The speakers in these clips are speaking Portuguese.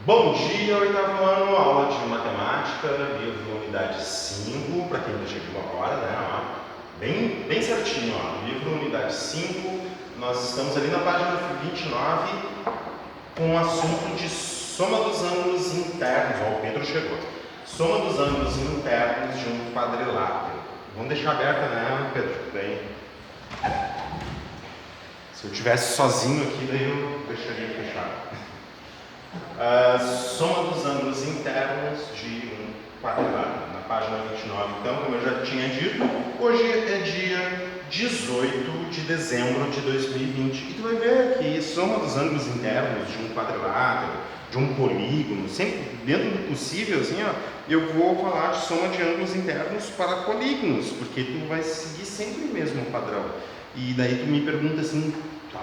Bom dia, oitavo ano, aula de matemática, livro unidade 5, para quem já chegou agora, né? Ó, bem certinho, ó, livro unidade 5, nós estamos ali na página 29 com o assunto de soma dos ângulos internos, ó, o Pedro chegou. Soma dos ângulos internos de um quadrilátero. Vamos deixar aberta, né, Pedro? Bem, se eu estivesse sozinho aqui, daí eu deixaria fechado. Soma dos ângulos internos de um quadrilátero, na página 29. Então, como eu já tinha dito, hoje é dia 18 de dezembro de 2020. E tu vai ver que soma dos ângulos internos de um quadrilátero, de um polígono, sempre dentro do possível, assim, ó, eu vou falar de soma de ângulos internos para polígonos, porque tu vai seguir sempre o mesmo padrão. E daí tu me pergunta assim,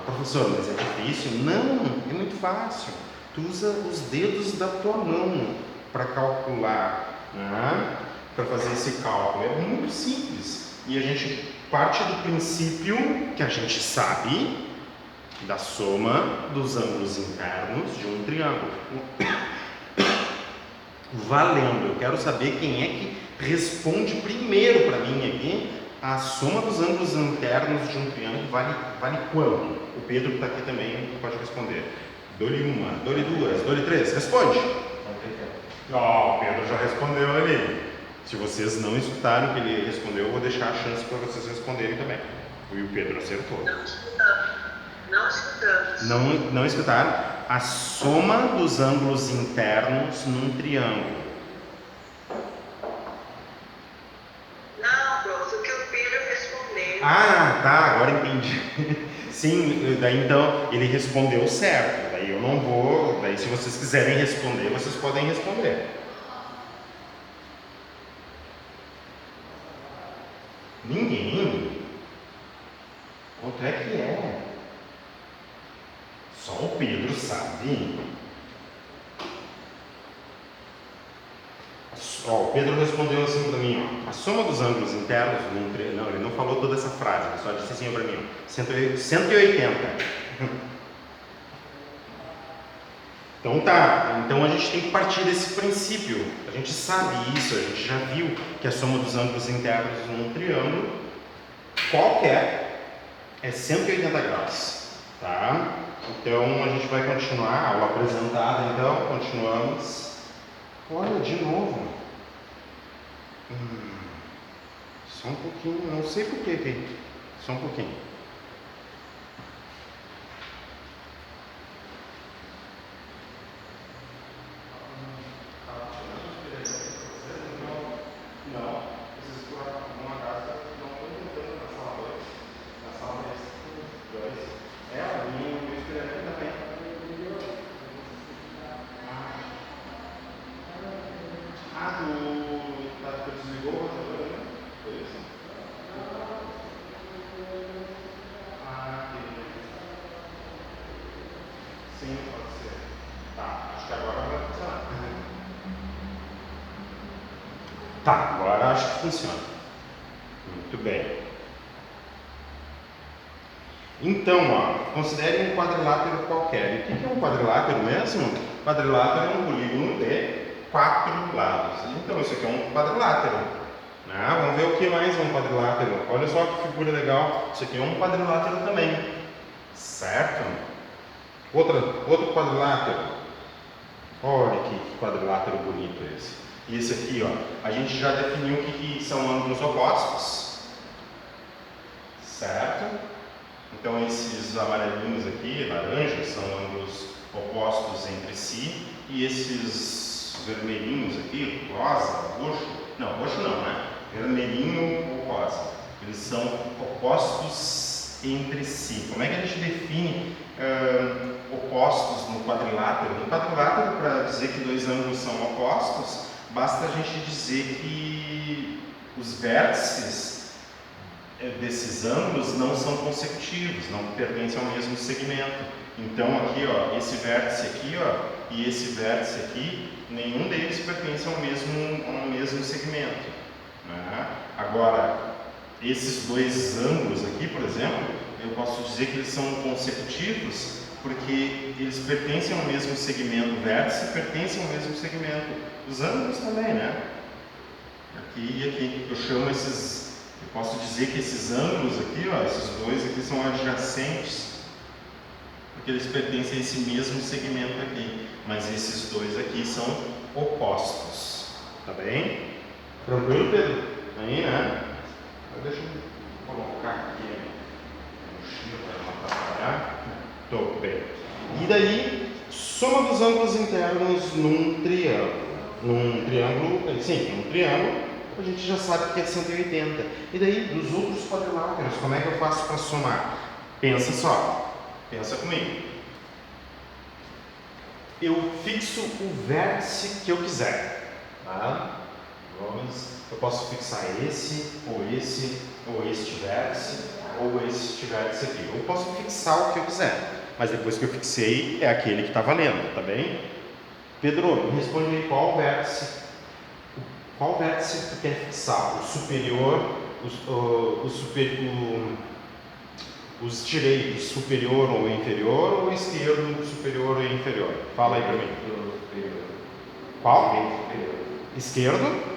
professor, mas é difícil? Não, é muito fácil. Tu usa os dedos da tua mão para calcular, né? Para fazer esse cálculo. É muito simples. E a gente parte do princípio que a gente sabe da soma dos ângulos internos de um triângulo. Valendo. Eu quero saber quem é que responde primeiro para mim aqui. A soma dos ângulos internos de um triângulo vale quanto? O Pedro que está aqui também pode responder. Dou-lhe uma, dou-lhe duas, dou-lhe três. Responde! Ó, o Pedro já respondeu ali. Se vocês não escutaram o que ele respondeu, eu vou deixar a chance para vocês responderem também. E o Pedro acertou. Não escutamos. Não escutaram? A soma dos ângulos internos num triângulo. Não, prof, o que o Pedro respondeu. Ah, tá, agora entendi. Sim, daí então ele respondeu certo. Daí eu não vou. Daí se vocês quiserem responder, vocês podem responder. Ninguém? Quanto é que é? Só o Pedro sabe. Ó, o Pedro respondeu assim para mim, ó, a soma dos ângulos internos num triângulo. Não, ele não falou toda essa frase, ele só disse assim para mim, ó, 180. Então tá, então a gente tem que partir desse princípio. A gente sabe isso, a gente já viu que a soma dos ângulos internos num triângulo qualquer é 180 graus, tá? Então a gente vai continuar, a aula apresentada, então, continuamos. Olha, de novo. Só um pouquinho, não sei por que. Só um pouquinho. Não, vocês por uma casa não estão tentando na sala 2. Na sala 2. É, a minha esperando também. Tu desligou o roteador, né? Foi isso? Sim, pode ser. Tá, acho que agora vai funcionar. Tá, agora acho que funciona. Muito bem. Então, ó, considere um quadrilátero qualquer. E o que é um quadrilátero mesmo? Quadrilátero é um polígono de 4 lados. Então, isso aqui é um quadrilátero. Vamos ver o que mais é um quadrilátero. Olha só que figura legal. Isso aqui é um quadrilátero também. Certo? Outro quadrilátero. Olha que quadrilátero bonito esse. E esse aqui, ó, a gente já definiu o que são ângulos opostos. Certo? Então esses amarelinhos aqui, laranjas, são ângulos opostos entre si. E esses vermelhinhos aqui, rosa, roxo, não, né? Vermelhinho ou rosa. Eles são opostos entre si. Como é que a gente define opostos no quadrilátero? No quadrilátero, para dizer que dois ângulos são opostos, basta a gente dizer que os vértices desses ângulos não são consecutivos, não pertencem ao mesmo segmento. Então aqui, ó, esse vértice aqui, ó, e esse vértice aqui, nenhum deles pertence ao mesmo segmento, né? Agora, esses dois ângulos aqui, por exemplo, eu posso dizer que eles são consecutivos porque eles pertencem ao mesmo segmento, o vértice pertencem ao mesmo segmento. Os ângulos também, né? Aqui e aqui. Eu chamo esses, eu posso dizer que esses ângulos aqui, ó, esses dois aqui são adjacentes, porque eles pertencem a esse mesmo segmento aqui. Mas esses dois aqui são opostos. Tá bem? Tranquilo, Pedro? Aí, né? Deixa eu colocar aqui a mochila para não atrapalhar. Tô bem. E daí, soma dos ângulos internos num triângulo. Num triângulo, a gente já sabe que é 180. E daí, dos outros quadriláteros, como é que eu faço para somar? Pensa só. Pensa comigo. Eu fixo o vértice que eu quiser. Tá? Eu posso fixar esse, ou este vértice, ou este vértice aqui. Eu posso fixar o que eu quiser, mas depois que eu fixei, é aquele que está valendo, tá bem? Pedro, me responde aí qual vértice tu quer fixar? O superior, os direitos, superior ou inferior, ou esquerdo, superior ou inferior? Fala aí para mim. Qual? Esquerdo.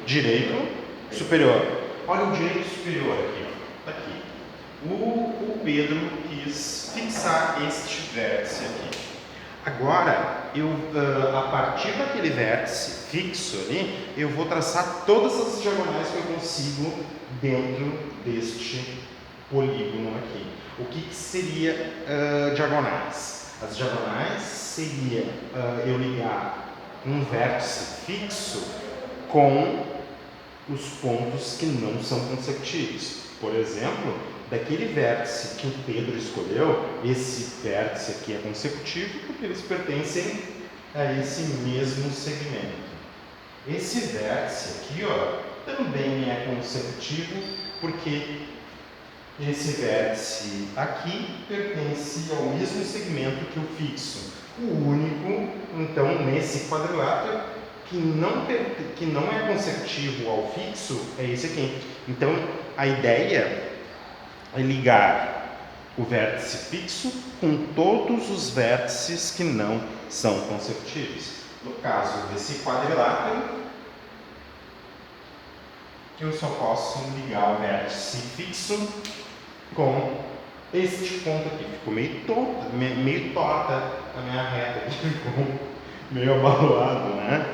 Direito superior. Olha o direito superior aqui, ó. Tá aqui. O Pedro quis fixar este vértice aqui. Agora, a partir daquele vértice fixo ali, eu vou traçar todas as diagonais que eu consigo dentro deste polígono aqui. O que seria diagonais? As diagonais seria eu ligar um vértice fixo com os pontos que não são consecutivos. Por exemplo, daquele vértice que o Pedro escolheu, esse vértice aqui é consecutivo porque eles pertencem a esse mesmo segmento. Esse vértice aqui, ó, também é consecutivo porque esse vértice aqui pertence ao mesmo segmento que o fixo. O único, então, nesse quadrilátero que não é consecutivo ao fixo é esse aqui. Então, a ideia é ligar o vértice fixo com todos os vértices que não são consecutivos. No caso desse quadrilátero, eu só posso ligar o vértice fixo com este ponto aqui. Ficou meio torta a minha reta aqui, ficou meio abaloado, né?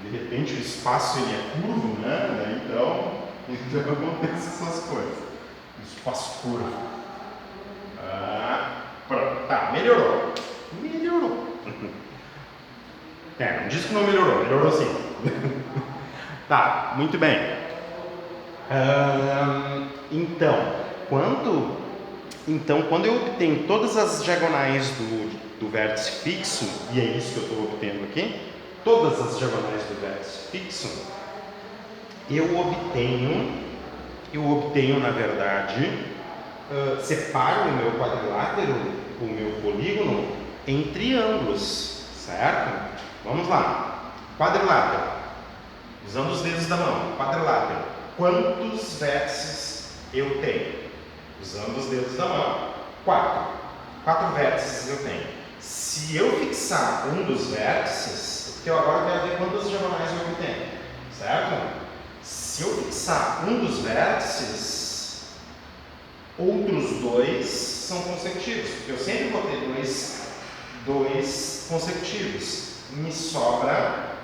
De repente o espaço ele é curvo, né? Então acontecem essas coisas. O espaço curvo. Pronto, tá, melhorou. Não disse que não melhorou, melhorou sim. Tá, muito bem. Então, quando eu obtenho todas as diagonais do vértice fixo, e é isso que eu estou obtendo aqui, todas as diagonais do vértice fixo, eu obtenho na verdade, separo o meu quadrilátero, o meu polígono, em triângulos, certo? Vamos lá. Quadrilátero. Usando os dedos da mão. Quadrilátero. Quantos vértices eu tenho? Usando os dedos da mão. 4. 4 vértices eu tenho. Se eu fixar um dos vértices, porque eu agora quero ver quantas diagonais eu obtenho, certo? Se eu fixar um dos vértices, outros 2 são consecutivos, porque eu sempre vou ter dois consecutivos. Me sobra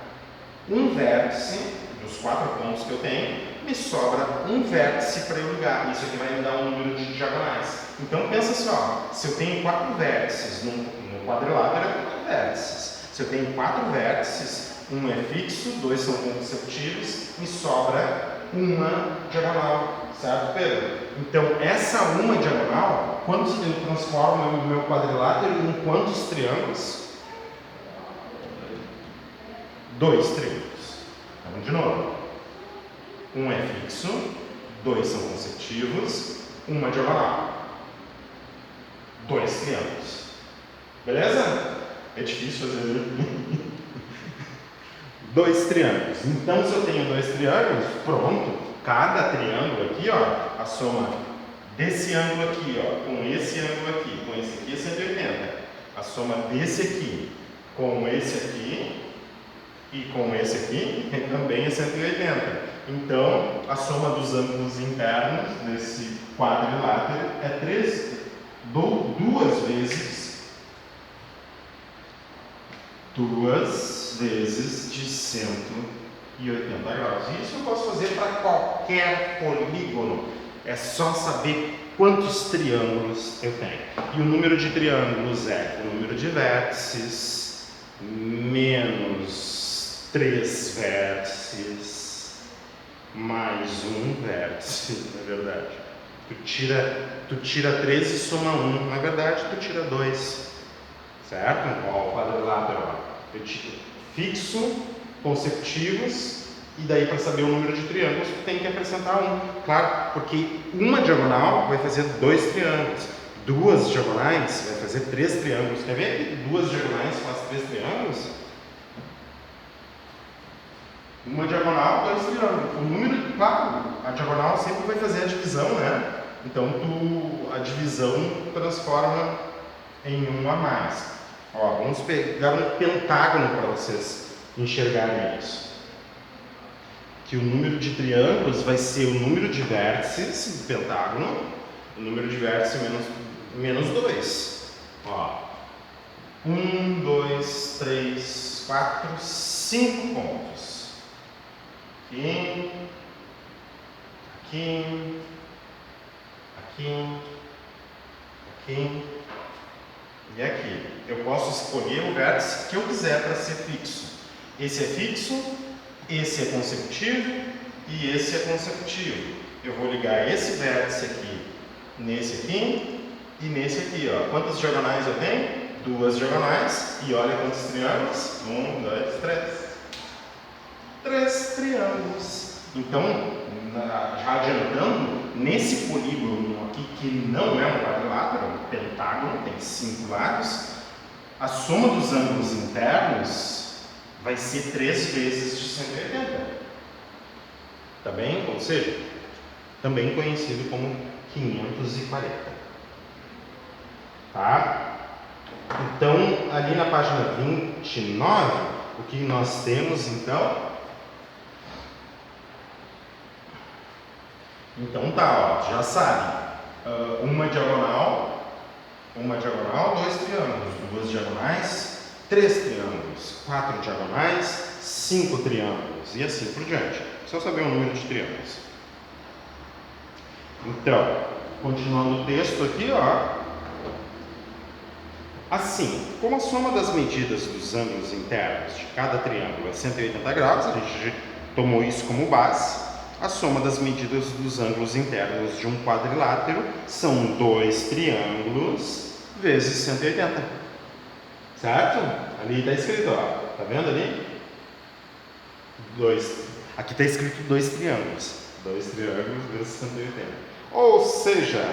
um vértice, dos 4 pontos que eu tenho, me sobra um vértice para eu ligar. Isso aqui vai me dar um número de diagonais. Então pensa só, se eu tenho 4 vértices no quadrilátero, é 4 vértices. Se eu tenho 4 vértices, um é fixo, 2 são consecutivos, me sobra uma diagonal, certo, Pedro? Então essa uma diagonal, quando eu transformo o meu quadrilátero em quantos triângulos? 2 triângulos. Então, de novo. Um é fixo, 2 são consecutivos, uma diagonal. 2 triângulos. Beleza? É difícil fazer. 2 triângulos. Então, se eu tenho 2 triângulos, pronto. Cada triângulo aqui, ó, a soma desse ângulo aqui, ó, com esse ângulo aqui, com esse aqui é 180. A soma desse aqui com esse aqui e com esse aqui também é 180. Então, a soma dos ângulos internos desse quadrilátero é duas vezes de 180 graus. E isso eu posso fazer para qualquer polígono. É só saber quantos triângulos eu tenho. E o número de triângulos é o número de vértices menos 3 vértices mais um vértice, na verdade. Tu tira 3 e soma 1. Na verdade, tu tira 2. Certo? Ó, o quadrilátero, ó. Eu tiro fixo, consecutivos, e daí para saber o número de triângulos, tu tem que acrescentar 1. Claro, porque uma diagonal vai fazer 2 triângulos. 2 diagonais vai fazer 3 triângulos. Quer ver que 2 diagonais faz 3 triângulos? Uma diagonal, 2 triângulos. O número, claro, a diagonal sempre vai fazer a divisão, né? Então, a divisão transforma em 1 a mais. Ó, vamos pegar um pentágono para vocês enxergarem isso. Que o número de triângulos vai ser o número de vértices do pentágono, o número de vértices menos 2. Ó, 1, 2, 3, 4, 5 pontos. Aqui, aqui, aqui, aqui e aqui. Eu posso escolher o vértice que eu quiser para ser fixo. Esse é fixo, esse é consecutivo e esse é consecutivo. Eu vou ligar esse vértice aqui nesse aqui e nesse aqui, ó. Quantas diagonais eu tenho? 2 diagonais. E olha quantos triângulos. 1, 2, 3. 3 triângulos. Então, já adiantando, nesse polígono aqui, que não é um quadrilátero, é um pentágono, tem 5 lados, a soma dos ângulos internos vai ser 3 vezes de 180. Tá bem? Ou seja, também conhecido como 540. Tá? Então, ali na página 29, o que nós temos então? Então tá, ó, já sabe. Uma diagonal, 2 triângulos, 2 diagonais, 3 triângulos, 4 diagonais, 5 triângulos e assim por diante. Só saber o número de triângulos. Então, continuando o texto aqui, ó. Assim, como a soma das medidas dos ângulos internos de cada triângulo é 180 graus, a gente tomou isso como base. A soma das medidas dos ângulos internos de um quadrilátero são 2 triângulos vezes 180. Certo? Ali está escrito, ó. Tá vendo ali? Aqui está escrito 2 triângulos. 2 triângulos vezes 180. Ou seja,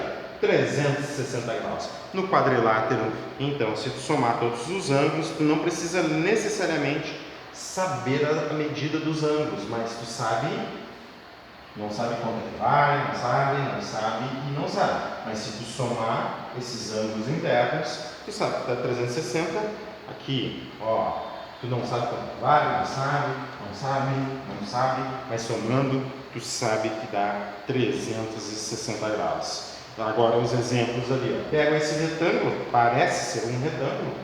360 graus. No quadrilátero, então, se tu somar todos os ângulos, tu não precisa necessariamente saber a medida dos ângulos, mas tu sabe. Não sabe quanto é que vai, não sabe e não sabe. Mas se tu somar esses ângulos internos, tu sabe que está 360. Aqui, ó, tu não sabe quanto vai, não sabe. Mas somando, tu sabe que dá 360 graus. Agora os exemplos ali, ó. Pega esse retângulo, parece ser um retângulo.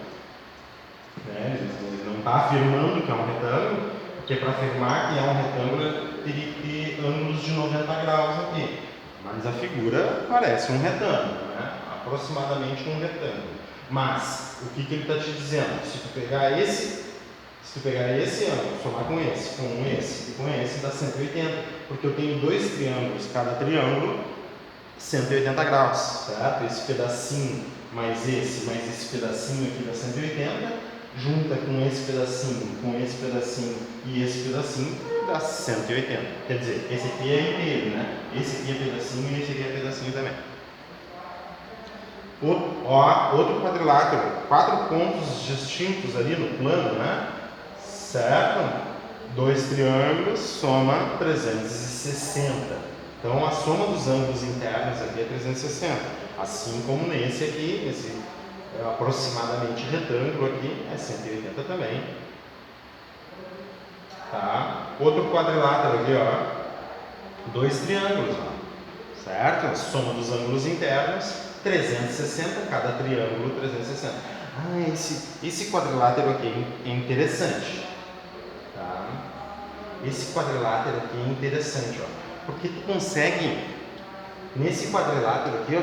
Né? Ele não está afirmando que é um retângulo, porque para afirmar que é um retângulo, teria que ter ângulos de 90 graus aqui. Mas a figura parece um retângulo, né? Aproximadamente um retângulo. Mas, o que ele está te dizendo? Se tu pegar esse ângulo, somar com esse e com esse, dá 180. Porque eu tenho 2 triângulos, cada triângulo, 180 graus, certo? Esse pedacinho mais esse pedacinho aqui dá 180. Junta com esse pedacinho e esse pedacinho, dá 180. Quer dizer, esse aqui é inteiro, né? Esse aqui é pedacinho e esse aqui é pedacinho também. Outro quadrilátero, 4 pontos distintos ali no plano, né? Certo? 2 triângulos, soma 360. Então a soma dos ângulos internos aqui é 360, assim como nesse aqui, esse aproximadamente retângulo aqui é 180 também. Tá? Outro quadrilátero aqui, ó, dois triângulos, ó, certo? A soma dos ângulos internos 360, cada triângulo 360. Ah, esse quadrilátero aqui é interessante, tá? Esse quadrilátero aqui é interessante, ó, porque tu consegue, nesse quadrilátero aqui, ó,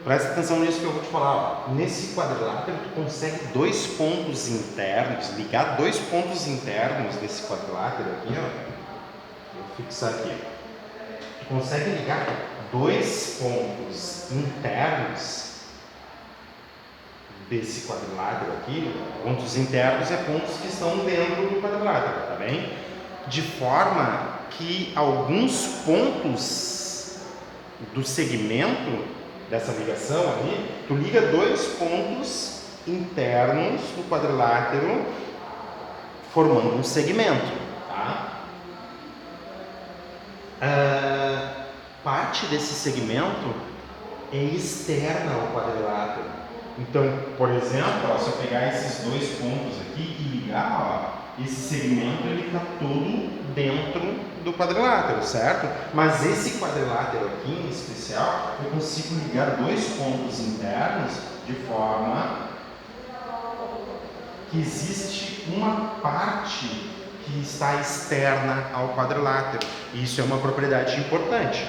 presta atenção nisso que eu vou te falar, ó, nesse quadrilátero tu consegue dois pontos internos, ligar dois pontos internos desse quadrilátero aqui, ó, vou fixar aqui, tu consegue ligar dois pontos internos desse quadrilátero aqui. Pontos internos é pontos que estão dentro do quadrilátero, tá bem? De forma que alguns pontos do segmento dessa ligação ali, tu liga dois pontos internos do quadrilátero formando um segmento, tá? Parte desse segmento é externa ao quadrilátero. Então, por exemplo, ó, se eu pegar esses dois pontos aqui e ligar, ó, esse segmento ele está todo dentro do quadrilátero, certo? Mas esse quadrilátero aqui em especial, eu consigo ligar dois pontos internos de forma que existe uma parte que está externa ao quadrilátero. Isso é uma propriedade importante,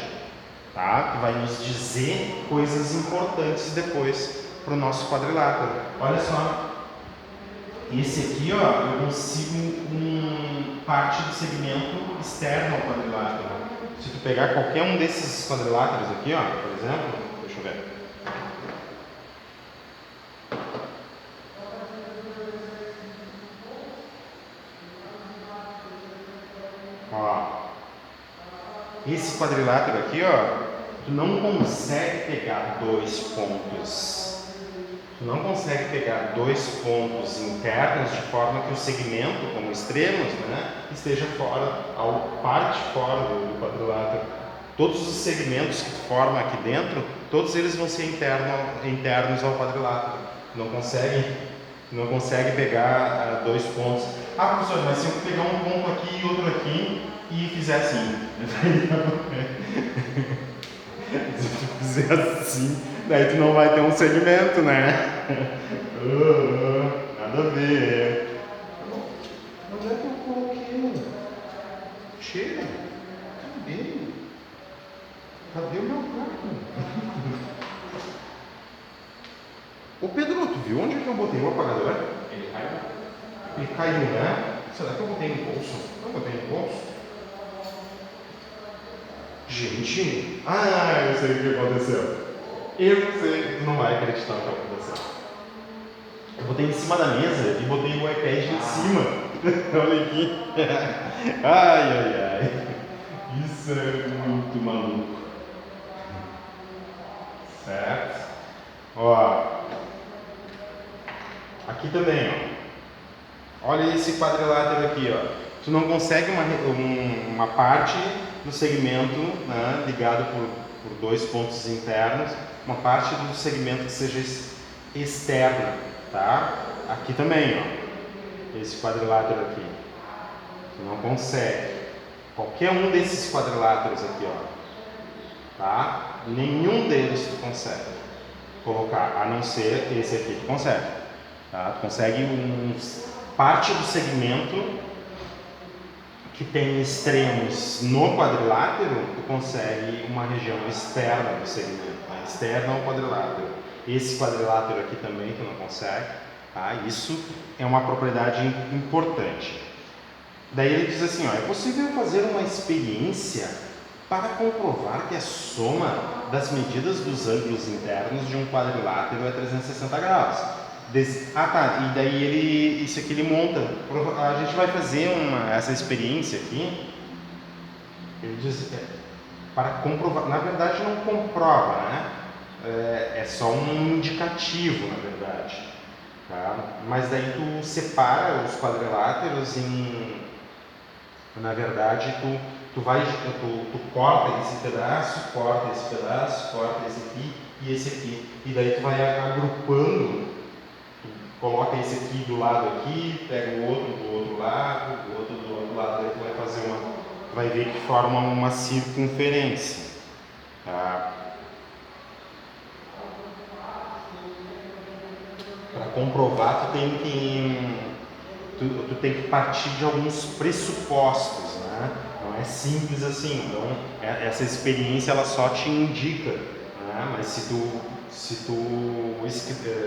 tá? Que vai nos dizer coisas importantes depois para o nosso quadrilátero. Olha só, esse aqui, ó, eu consigo parte do segmento externo ao quadrilátero. Se tu pegar qualquer um desses quadriláteros aqui, ó, por exemplo, deixa eu ver. Ó, esse quadrilátero aqui, ó, tu não consegue pegar dois pontos. Tu não consegue pegar dois pontos internos de forma que o segmento, como extremos, né, esteja fora, parte fora do quadrilátero. Todos os segmentos que tu forma aqui dentro, todos eles vão ser internos ao quadrilátero. Tu não consegue pegar dois pontos. Ah, professor, mas se eu pegar um ponto aqui e outro aqui e fizer assim, se tu fizer assim, daí tu não vai ter um segmento, né? Nada a ver. Onde é que eu coloquei? Chega. Cadê o meu carro? Ô Pedro, tu viu onde é que eu botei o apagador? Ele caiu. Ele caiu, né? Será que eu botei no bolso? Eu botei no bolso? Gente, eu sei o que aconteceu. Eu sei, não vai acreditar no que aconteceu. Eu botei em cima da mesa e botei o iPad em cima. Olha aqui. Ai. Isso é muito maluco. Certo? Ó. Aqui também, ó. Olha esse quadrilátero aqui, ó. Tu não consegue uma parte do segmento, né, ligado por dois pontos internos, uma parte do segmento que seja externa, tá? Aqui também, ó. Esse quadrilátero aqui. Tu não consegue. Qualquer um desses quadriláteros aqui, ó. Tá? Nenhum deles tu consegue colocar, a não ser esse aqui tu consegue. Tá? Tu consegue parte do segmento que tem extremos no quadrilátero, tu consegue uma região externa do segmento, né? Externa ao quadrilátero. Esse quadrilátero aqui também tu não consegue, tá? Isso é uma propriedade importante. Daí ele diz assim, ó, é possível fazer uma experiência para comprovar que a soma das medidas dos ângulos internos de um quadrilátero é 360 graus. E daí isso aqui ele monta. A gente vai fazer essa experiência aqui. Ele diz para comprovar. Na verdade não comprova, né? É só um indicativo, na verdade. Tá? Mas daí tu separa os quadriláteros na verdade tu tu corta esse pedaço, corta esse aqui e esse aqui. E daí tu vai agrupando, tu coloca esse aqui do lado aqui, pega o outro do outro lado, o outro do outro lado, daí tu vai fazer tu vai ver que forma uma circunferência. Tá? Para comprovar, tu tem que partir de alguns pressupostos, né? Não é simples assim. Então, essa experiência ela só te indica, né? Mas se tu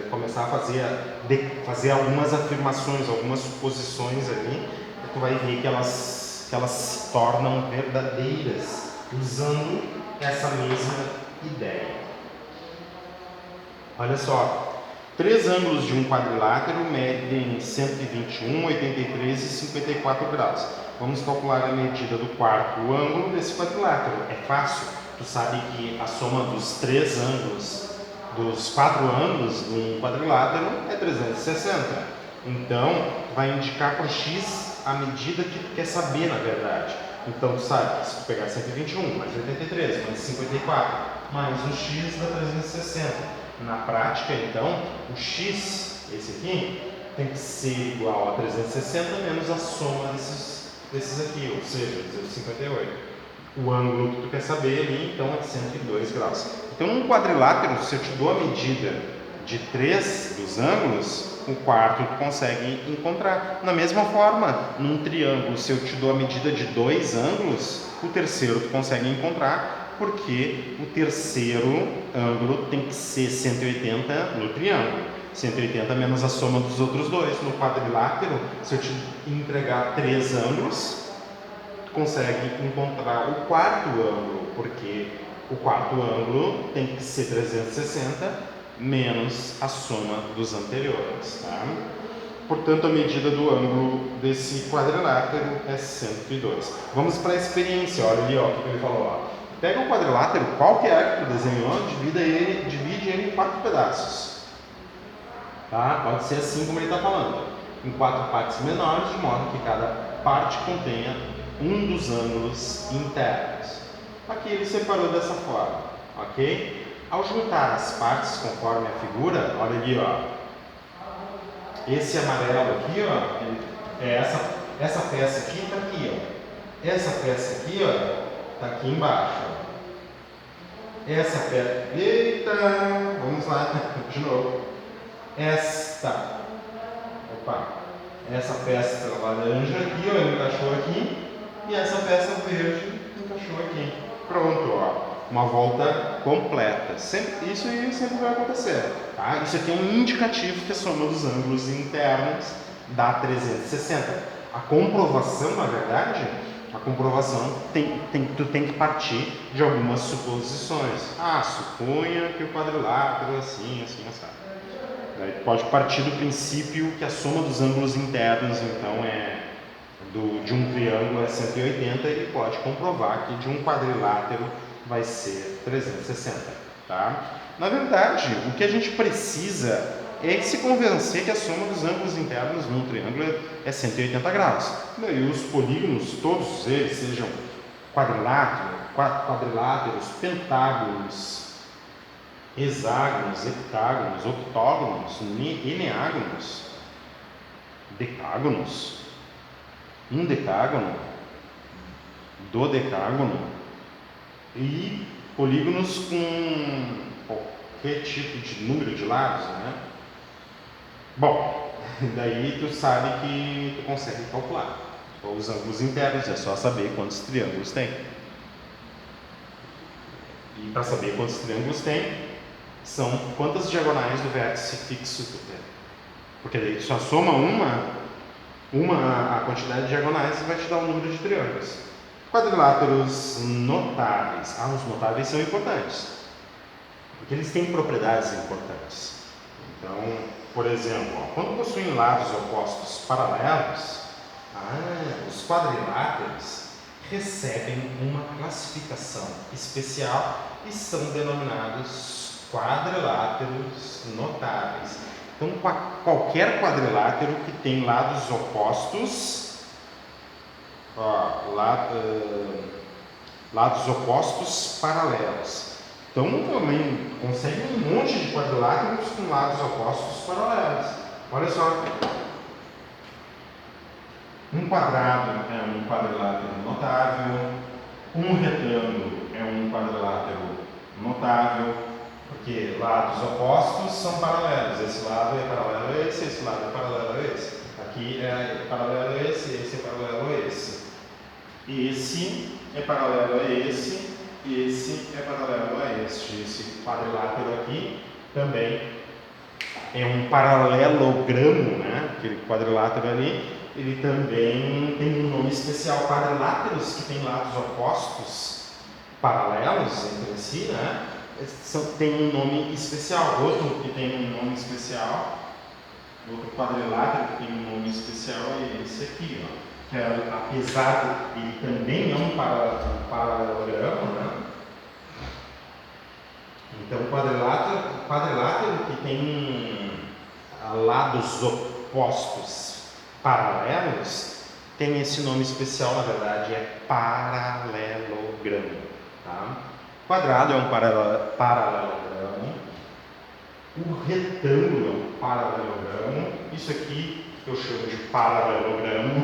começar a fazer algumas afirmações, algumas suposições ali, tu vai ver que elas se tornam verdadeiras usando essa mesma ideia. Olha só. 3 ângulos de um quadrilátero medem 121, 83 e 54 graus. Vamos calcular a medida do quarto ângulo desse quadrilátero. É fácil. Tu sabe que a soma dos 3 ângulos, dos 4 ângulos de um quadrilátero é 360. Então, tu vai indicar para o x a medida que tu quer saber, na verdade. Então, tu sabe que se tu pegar 121 mais 83 mais 54 mais o x dá 360. Na prática, então, o x, esse aqui, tem que ser igual a 360 menos a soma desses aqui, ou seja, 258. O ângulo que tu quer saber ali, então, é 102 graus. Então, num quadrilátero, se eu te dou a medida de 3 dos ângulos, o quarto tu consegue encontrar. Da mesma forma, num triângulo, se eu te dou a medida de 2 ângulos, o terceiro tu consegue encontrar, porque o terceiro ângulo tem que ser 180 no triângulo. 180 menos a soma dos outros dois. No quadrilátero, se eu te entregar 3 ângulos, tu consegue encontrar o quarto ângulo, porque o quarto ângulo tem que ser 360 menos a soma dos anteriores. Tá? Portanto, a medida do ângulo desse quadrilátero é 102. Vamos para a experiência. Olha ali, ó, o que ele falou. Ó. Pega um quadrilátero qualquer que tu desenhou, divide ele em 4 pedaços. Tá? Pode ser assim como ele está falando. Em 4 partes menores, de modo que cada parte contenha um dos ângulos internos. Aqui ele separou dessa forma. Ok? Ao juntar as partes conforme a figura, olha ali, ó. Esse amarelo aqui, ó, essa peça aqui está aqui, ó. Essa peça aqui, ó, está aqui embaixo. Essa peça. Eita! Vamos lá, de novo. Essa peça laranja aqui, ó, encaixou aqui. E essa peça verde encaixou aqui. Pronto, ó. Uma volta completa. Isso sempre vai acontecer. Tá? Isso aqui é um indicativo que a soma dos ângulos internos dá 360. A comprovação, na verdade, tu tem que partir de algumas suposições. Suponha que o quadrilátero é assim, assim, assim. Daí tu pode partir do princípio que a soma dos ângulos internos, então, de um triângulo é 180 e pode comprovar que de um quadrilátero vai ser 360. Tá? Na verdade, o que a gente precisa é se convencer que a soma dos ângulos internos num triângulo é 180 graus. Daí os polígonos, todos eles, sejam quadriláteros, pentágonos, hexágonos, heptágonos, octógonos, eneágonos, decágonos, um decágono, dodecágono e polígonos com qualquer tipo de número de lados, né? Bom, daí tu sabe que tu consegue calcular os ângulos internos, é só saber quantos triângulos tem. E para saber quantos triângulos tem, são quantas diagonais do vértice fixo tu tem. Porque daí tu só soma a quantidade de diagonais e vai te dar o número de triângulos. Quadriláteros notáveis. Os notáveis são importantes, porque eles têm propriedades importantes. Então, por exemplo, quando possuem lados opostos paralelos, os quadriláteros recebem uma classificação especial e são denominados quadriláteros notáveis. Então, qualquer quadrilátero que tem lados opostos, Lados opostos paralelos. Então também consegue um monte de quadriláteros com lados opostos paralelos. Olha só. Um quadrado é um quadrilátero notável. Um retângulo é um quadrilátero notável, porque lados opostos são paralelos. Esse lado é paralelo a esse lado é paralelo a esse. Aqui é paralelo a esse é paralelo a esse. Esse é paralelo a esse é paralelo a este. Esse quadrilátero aqui também é um paralelogramo, né? Aquele quadrilátero ali. Ele também tem um nome especial. Quadriláteros que têm lados opostos paralelos entre si, né? Tem um nome especial. Outro que tem um nome especial, outro quadrilátero que tem um nome especial é esse aqui, ó. Que apesar de ele também é um paralelogramo, né? Então, quadrilátero que tem lados opostos paralelos tem esse nome especial, na verdade é paralelogramo, tá? Quadrado é um paralelogramo, o retângulo é um paralelogramo, isso aqui eu chamo de paralelogramo,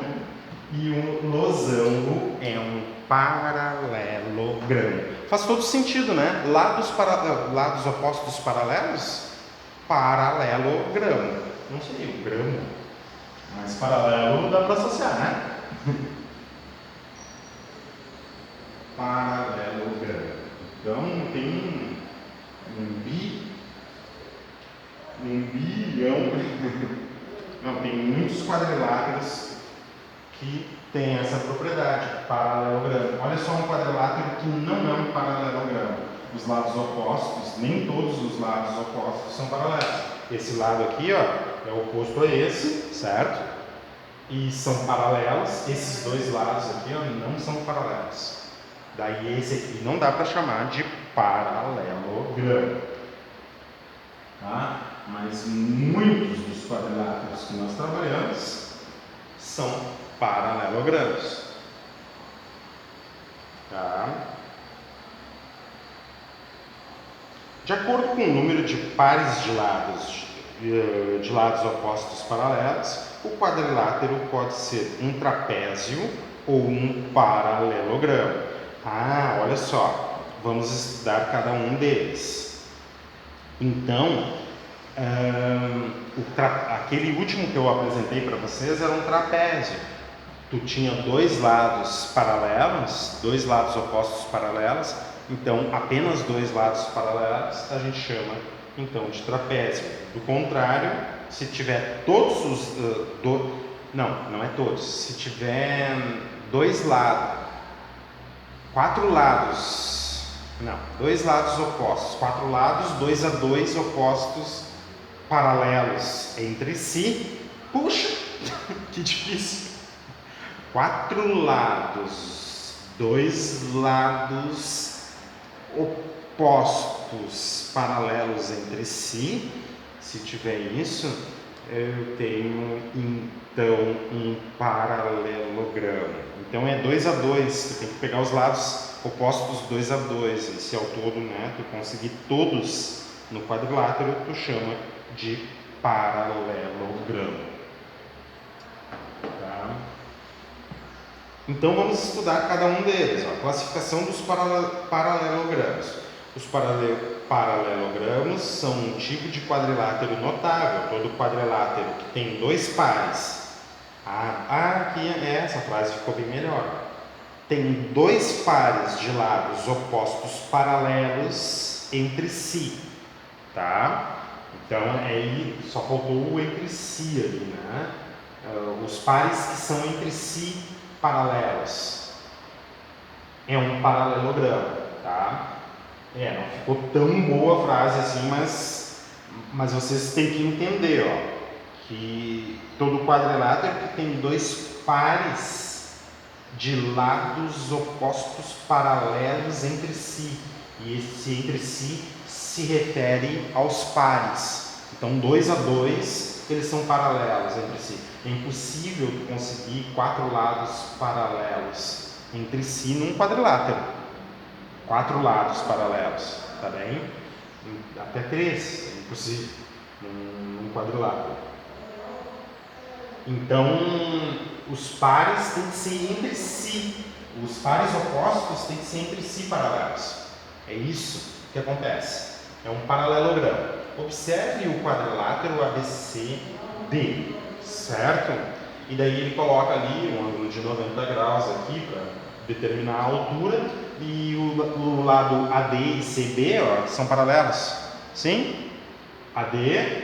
e o losango é um paralelogramo. Faz todo sentido, né? Lados opostos paralelos, paralelogramo. Não seria um gramo, mas paralelo dá para associar, né? Paralelogramo. Então tem um bilhão, não, tem muitos quadriláteros que tem essa propriedade, paralelogramo. Olha só um quadrilátero que não é um paralelogramo. Os lados opostos, nem todos os lados opostos são paralelos. Esse lado aqui, ó, é oposto a esse, certo? E são paralelos. Esses dois lados aqui, ó, não são paralelos. Daí esse aqui não dá para chamar de paralelogramo, tá? Mas muitos dos quadriláteros que nós trabalhamos são paralelogramos, tá? De acordo com o número de pares de lados opostos paralelos, o quadrilátero pode ser um trapézio ou um paralelogramo. Ah, olha só, vamos estudar cada um deles. Então, aquele último que eu apresentei para vocês era um trapézio. Tu tinha dois lados paralelos, dois lados opostos paralelos, então apenas dois lados paralelos a gente chama então de trapézio. Do contrário, se tiver todos os não é todos, se tiver dois lados opostos, quatro lados, 2 a 2 opostos paralelos entre si. Puxa, que difícil. 4 lados, 2 lados opostos paralelos entre si. Se tiver isso, eu tenho então um paralelogramo. Então é 2 a 2, você tem que pegar os lados opostos 2 a 2. E se ao todo, né, tu conseguir todos no quadrilátero, tu chama de paralelogramo. Tá? Então vamos estudar cada um deles. A classificação dos paralelogramos. Os paralelogramos são um tipo de quadrilátero notável. Todo quadrilátero que tem dois pares. Aqui essa frase ficou bem melhor. Tem dois pares de lados opostos paralelos entre si, tá? Então aí só faltou o entre si ali, né? Os pares que são entre si paralelos é um paralelogramo, tá? Não ficou tão boa a frase assim, mas vocês têm que entender, ó, que todo quadrilátero que tem dois pares de lados opostos paralelos entre si, e esse entre si se refere aos pares. Então 2 a 2 eles são paralelos entre si. É impossível conseguir 4 lados paralelos entre si num quadrilátero. 4 lados paralelos, tá bem? Até 3, inclusive, num quadrilátero. Então, os pares têm que ser entre si. Os pares opostos têm que ser entre si paralelos. É isso que acontece. É um paralelogramo. Observe o quadrilátero ABCD, certo? E daí ele coloca ali um ângulo de 90 graus aqui para determinar a altura. E o lado AD e CB, ó, são paralelos. Sim? AD,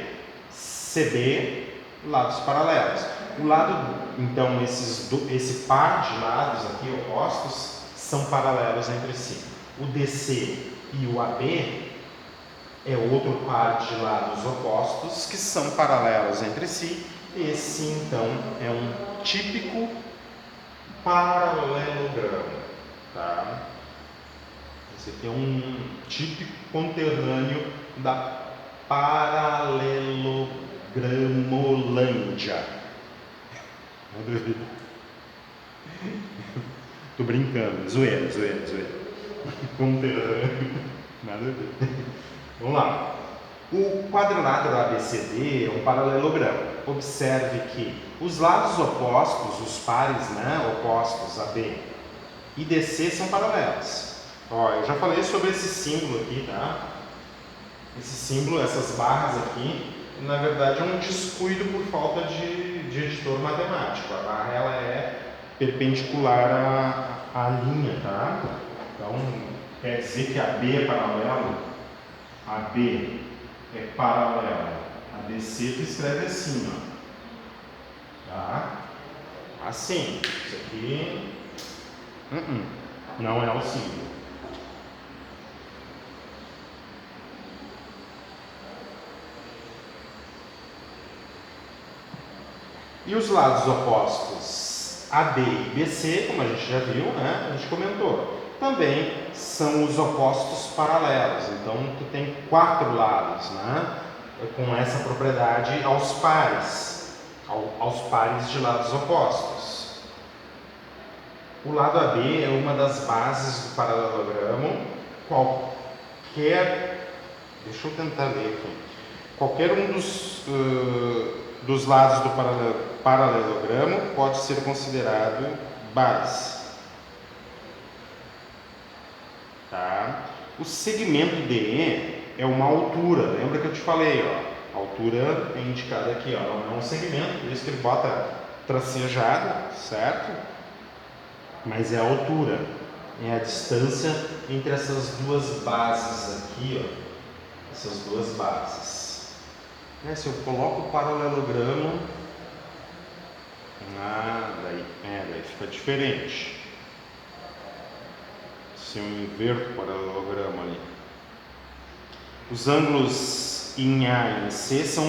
CB, lados paralelos. O lado, então, esse par de lados aqui opostos são paralelos entre si. O DC e o AB é outro par de lados opostos que são paralelos entre si. Esse, então, é um típico paralelogramo, tá? Esse aqui é um típico conterrâneo da paralelogramolândia. Nada a ver. Tô brincando, zoeira. Conterrâneo, nada a ver. Vamos lá. O quadrilátero ABCD é um paralelogramo. Observe que os lados opostos, os pares, né, opostos AB e DC são paralelos. Ó, eu já falei sobre esse símbolo aqui, tá? Esse símbolo, essas barras aqui, na verdade é um descuido por falta de editor matemático. A barra ela é perpendicular à linha, tá? Então, quer dizer que AB é paralelo, AB é paralelo a DC, tu escreve assim, ó. Tá? Assim. Isso aqui não é o símbolo. E os lados opostos AD e BC, como a gente já viu, né? A gente comentou. Também são os opostos paralelos. Então, tu tem 4 lados, né? Com essa propriedade aos pares de lados opostos. O lado AB é uma das bases do paralelogramo. Deixa eu tentar ler aqui. Qualquer um dos lados do paralelogramo pode ser considerado base. Tá? O segmento DE é uma altura. Lembra que eu te falei, ó? A altura é indicada aqui, ó. Não é um segmento, por isso que ele bota tracejado, certo? Mas é a altura. É a distância entre essas duas bases aqui, ó. Essas duas bases. Se eu coloco o paralelogramo, daí fica diferente. Se eu inverto o paralelogramo ali. Os ângulos em A e em C são